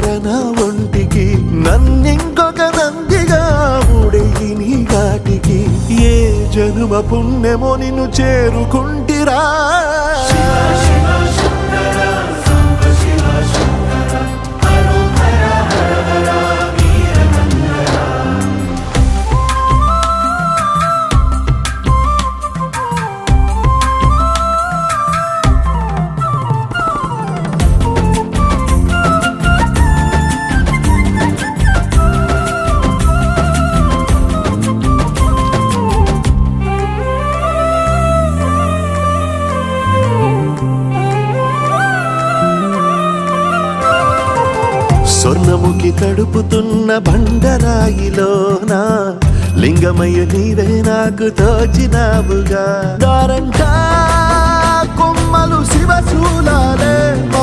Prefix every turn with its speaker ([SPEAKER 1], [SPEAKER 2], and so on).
[SPEAKER 1] దగ్గర నా ఒంటికి నన్నింకొక నందిగా ఊడేయి నీ ఘాటికి ఏ జనుమ పుణ్యమో నిన్ను చేరుకుంటిరా స్వర్ణముఖి తడుపుతున్న బండరాయిలోన లింగమయ్య నీవే నాకు తోచినావుగా దారంటా కొమ్మలు శివశూలాలే మా